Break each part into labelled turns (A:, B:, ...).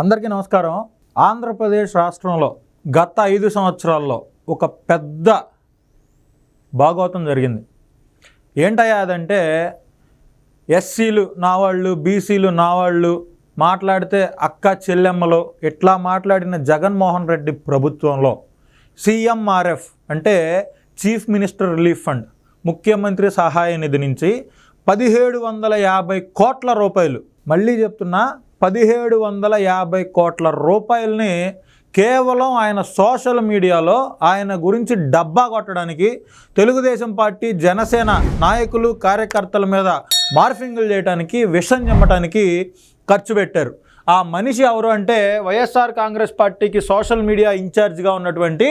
A: అందరికీ నమస్కారం. ఆంధ్రప్రదేశ్ రాష్ట్రంలో గత 5 సంవత్సరాల్లో ఒక పెద్ద భాగవతం జరిగింది. ఏంటయ్యా అదంటే, ఎస్సీలు నా వాళ్ళు, బీసీలు నా వాళ్ళు, మాట్లాడితే అక్క చెల్లెమ్మలు ఇట్లా మాట్లాడిన జగన్మోహన్ రెడ్డి ప్రభుత్వంలో సిఎంఆర్ఎఫ్ అంటే చీఫ్ మినిస్టర్ రిలీఫ్ ఫండ్, ముఖ్యమంత్రి సహాయ నిధి నుంచి 1750 కోట్ల రూపాయలు, మళ్ళీ చెప్తున్నా 1750 కోట్ల రూపాయలని కేవలం ఆయన సోషల్ మీడియాలో ఆయన గురించి డబ్బా కొట్టడానికి, తెలుగుదేశం పార్టీ జనసేన నాయకులు కార్యకర్తల మీద మార్ఫింగులు చేయడానికి, విషం చెమ్మటానికి ఖర్చు పెట్టారు. ఆ మనిషి ఎవరు అంటే, వైఎస్ఆర్ కాంగ్రెస్ పార్టీకి సోషల్ మీడియా ఇన్ఛార్జిగా ఉన్నటువంటి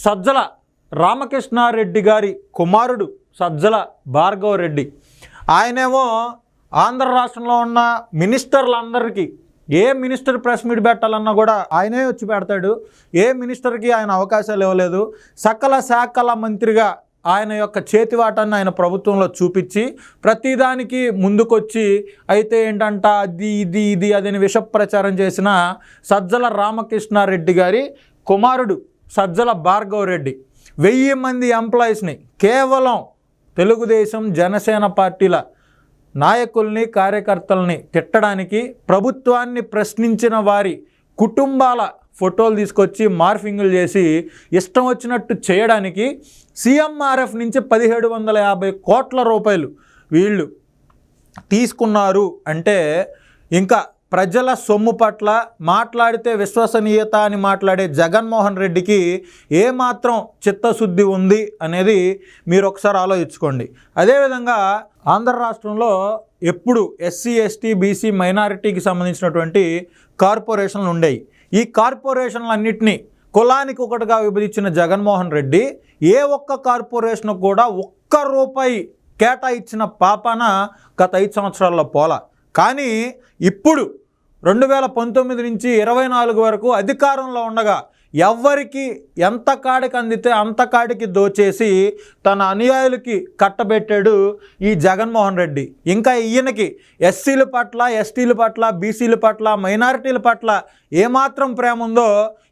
A: సజ్జల రామకృష్ణారెడ్డి గారి కుమారుడు సజ్జల భార్గవ రెడ్డి. ఆయనేమో ఆంధ్ర రాష్ట్రంలో ఉన్న మినిస్టర్లందరికీ ఏ మినిస్టర్ ప్రెస్ మీట్ పెట్టాలన్నా కూడా ఆయనే వచ్చి పెడతాడు. ఏ మినిస్టర్కి ఆయన అవకాశాలు ఇవ్వలేదు. సకల శాఖల మంత్రిగా ఆయన యొక్క చేతివాటాన్ని ఆయన ప్రభుత్వంలో చూపించి ప్రతిదానికి ముందుకొచ్చి, అయితే ఏంటంట అది ఇది అదని విష ప్రచారం చేసిన సజ్జల రామకృష్ణారెడ్డి గారి కుమారుడు సజ్జల భార్గవ రెడ్డి 1000 మంది ఎంప్లాయీస్ని కేవలం తెలుగుదేశం జనసేన పార్టీల నాయకుల్ని కార్యకర్తల్ని తిట్టడానికి, ప్రభుత్వాన్ని ప్రశ్నించిన వారి కుటుంబాల ఫోటోలు తీసుకొచ్చి మార్ఫింగులు చేసి ఇష్టం వచ్చినట్టు చేయడానికి సిఎంఆర్ఎఫ్ నుంచి 1750 కోట్ల రూపాయలు వీళ్ళు తీసుకున్నారు. అంటే ఇంకా ప్రజల సొమ్ము పట్ల మాట్లాడితే విశ్వసనీయత అని మాట్లాడే జగన్మోహన్ రెడ్డికి ఏమాత్రం చిత్తశుద్ధి ఉంది అనేది మీరు ఒకసారి ఆలోచించుకోండి. అదేవిధంగా ఆంధ్ర రాష్ట్రంలో ఎప్పుడు ఎస్సీ, ఎస్టీ, బీసీ, మైనారిటీకి సంబంధించినటువంటి కార్పొరేషన్లు ఉండేవి. ఈ కార్పొరేషన్లన్నింటినీ కులానికి ఒకటిగా విభజించిన జగన్మోహన్ రెడ్డి ఏ ఒక్క కార్పొరేషన్ కూడా ఒక్క రూపాయి కేటాయించిన పాపాన గత 5 సంవత్సరాల్లో పోలా. కానీ ఇప్పుడు 2019 నుంచి 24 వరకు అధికారంలో ఉండగా ఎవరికి ఎంత కాడికి అందితే అంత కాడికి దోచేసి తన అనుయాయులకి కట్టబెట్టాడు ఈ జగన్మోహన్ రెడ్డి. ఇంకా ఈయనకి ఎస్సీల పట్ల, ఎస్టీల పట్ల, బీసీల పట్ల, మైనారిటీల పట్ల ఏమాత్రం ప్రేమ ఉందో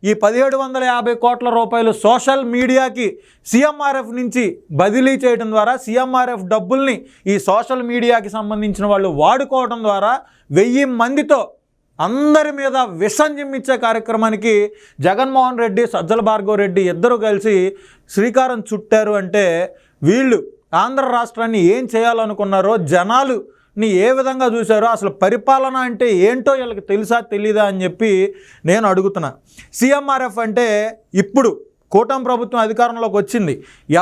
A: ఈ 1750 కోట్ల రూపాయలు సోషల్ మీడియాకి సిఎంఆర్ఎఫ్ నుంచి బదిలీ చేయడం ద్వారా, సిఎంఆర్ఎఫ్ డబ్బుల్ని ఈ సోషల్ మీడియాకి సంబంధించిన వాళ్ళు వాడుకోవడం ద్వారా 1000 మందితో అందరి మీద విషం చిమ్మిచ్చే కార్యక్రమానికి జగన్మోహన్ రెడ్డి, సజ్జల భార్గవ రెడ్డి ఇద్దరు కలిసి శ్రీకారం చుట్టారు. అంటే వీళ్ళు ఆంధ్ర రాష్ట్రాన్ని ఏం చేయాలనుకున్నారో, జనాలుని ఏ విధంగా చూశారో, అసలు పరిపాలన అంటే ఏంటో వీళ్ళకి తెలుసా తెలీదా అని చెప్పి నేను అడుగుతున్నా. సిఎంఆర్ఎఫ్ అంటే ఇప్పుడు కూటమి ప్రభుత్వం అధికారంలోకి వచ్చింది.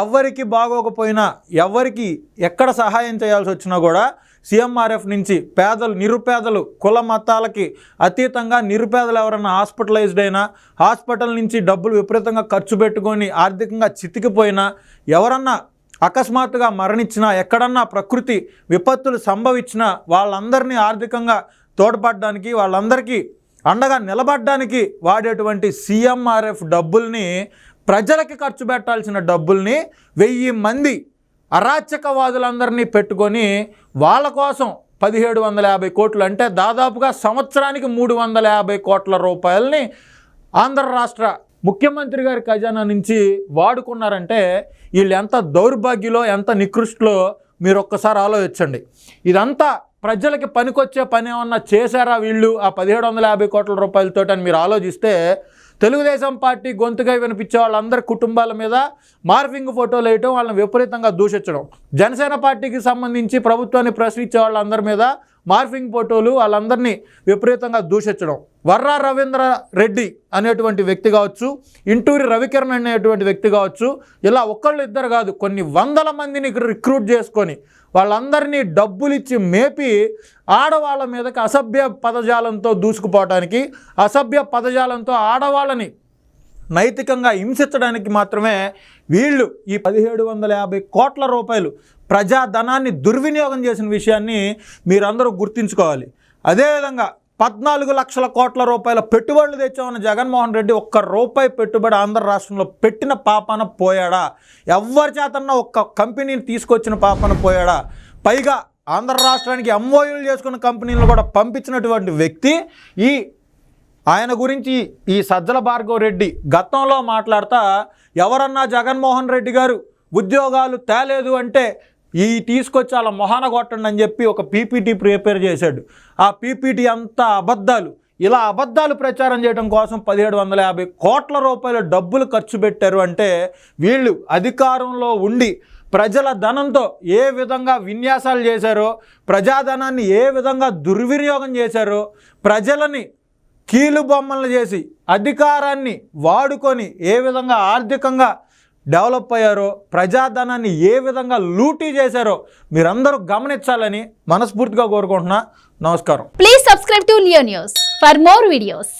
A: ఎవరికి బాగోకపోయినా, ఎవరికి ఎక్కడ సహాయం చేయాల్సి వచ్చినా కూడా సిఎంఆర్ఎఫ్ నుంచి పేదలు, నిరుపేదలు, కుల మతాలకి అతీతంగా నిరుపేదలు ఎవరన్నా హాస్పిటలైజ్డ్ అయినా, హాస్పిటల్ నుంచి డబ్బులు విపరీతంగా ఖర్చు పెట్టుకొని ఆర్థికంగా చితికిపోయినా, ఎవరన్నా అకస్మాత్తుగా మరణించినా, ఎక్కడన్నా ప్రకృతి విపత్తులు సంభవించినా వాళ్ళందరినీ ఆర్థికంగా తోడ్పడడానికి, వాళ్ళందరికీ అండగా నిలబడడానికి వాడేటువంటి సిఎంఆర్ఎఫ్ డబ్బుల్ని, ప్రజలకి ఖర్చు పెట్టాల్సిన డబ్బుల్ని 1000 మంది అరాచకవాదులందరినీ పెట్టుకొని వాళ్ళ కోసం 1750 కోట్లు అంటే దాదాపుగా సంవత్సరానికి 350 కోట్ల రూపాయలని ఆంధ్ర రాష్ట్ర ముఖ్యమంత్రి గారి ఖజానా నుంచి వాడుకున్నారంటే వీళ్ళు ఎంత దౌర్భాగ్యులో, ఎంత నికృష్టులో మీరు ఒక్కసారి ఆలోచించండి. ఇదంతా ప్రజలకి పనికొచ్చే పని ఏమన్నా చేశారా వీళ్ళు ఆ 1750 కోట్ల రూపాయలతో అని మీరు ఆలోచిస్తే, తెలుగుదేశం పార్టీ గొంతుగా వినిపించే వాళ్ళందరి కుటుంబాల మీద మార్ఫింగ్ ఫోటోలు వేయటం, వాళ్ళని విపరీతంగా దూషించడం, జనసేన పార్టీకి సంబంధించి ప్రభుత్వాన్ని ప్రశ్నించే వాళ్ళందరి మీద మార్ఫింగ్ ఫోటోలు, వాళ్ళందరినీ విపరీతంగా దూషించడం. వర్రా రవీంద్ర రెడ్డి అనేటువంటి వ్యక్తి కావచ్చు, ఇంటూరి రవికిరణ్ అనేటువంటి వ్యక్తి కావచ్చు, ఇలా ఒకళ్ళు ఇద్దరు కాదు కొన్ని వందల మందిని రిక్రూట్ చేసుకొని వాళ్ళందరినీ డబ్బులు ఇచ్చి మేపి ఆడవాళ్ళ మీదకి అసభ్య పదజాలంతో దూసుకుపోవడానికి, అసభ్య పదజాలంతో ఆడవాళ్ళని నైతికంగా హింసించడానికి మాత్రమే వీళ్ళు ఈ 1750 కోట్ల రూపాయలు ప్రజాధనాన్ని దుర్వినియోగం చేసిన విషయాన్ని మీరందరూ గుర్తుంచుకోవాలి. అదేవిధంగా 14 లక్షల కోట్ల రూపాయల పెట్టుబడులు తెచ్చామన్న జగన్మోహన్ రెడ్డి ఒక్క రూపాయి పెట్టుబడి ఆంధ్ర రాష్ట్రంలో పెట్టిన పాపాన పోయాడా? ఎవరి చేతన్నా ఒక్క కంపెనీని తీసుకొచ్చిన పాపాన పోయాడా? పైగా ఆంధ్ర రాష్ట్రానికి ఎంఓయూలు చేసుకున్న కంపెనీలను కూడా పంపించినటువంటి వ్యక్తి ఆయన గురించి ఈ సజ్జల భార్గవ రెడ్డి గతంలో మాట్లాడుతూ ఎవరన్నా జగన్మోహన్ రెడ్డి గారు ఉద్యోగాలు తేలేదు అంటే తీసుకొచ్చి అలా మొహాన కొట్టండి అని చెప్పి ఒక పీపీటీ ప్రిపేర్ చేశాడు. ఆ పీపీటీ అంతా అబద్ధాలు. ఇలా అబద్ధాలు ప్రచారం చేయడం కోసం 1750 కోట్ల రూపాయల డబ్బులు ఖర్చు పెట్టారు. అంటే వీళ్ళు అధికారంలో ఉండి ప్రజల ధనంతో ఏ విధంగా విన్యాసాలు చేశారో, ప్రజాధనాన్ని ఏ విధంగా దుర్వినియోగం చేశారో, ప్రజలని కీలుబొమ్మలు చేసి అధికారాన్ని వాడుకొని ఏ విధంగా ఆర్థికంగా డెవలప్ అయ్యారో, ప్రజాధనాన్ని ఏ విధంగా లూటీ చేశారో మీరందరూ గమనించాలని మనస్ఫూర్తిగా కోరుకుంటున్నా. నమస్కారం.
B: Please subscribe to Leo news for more videos.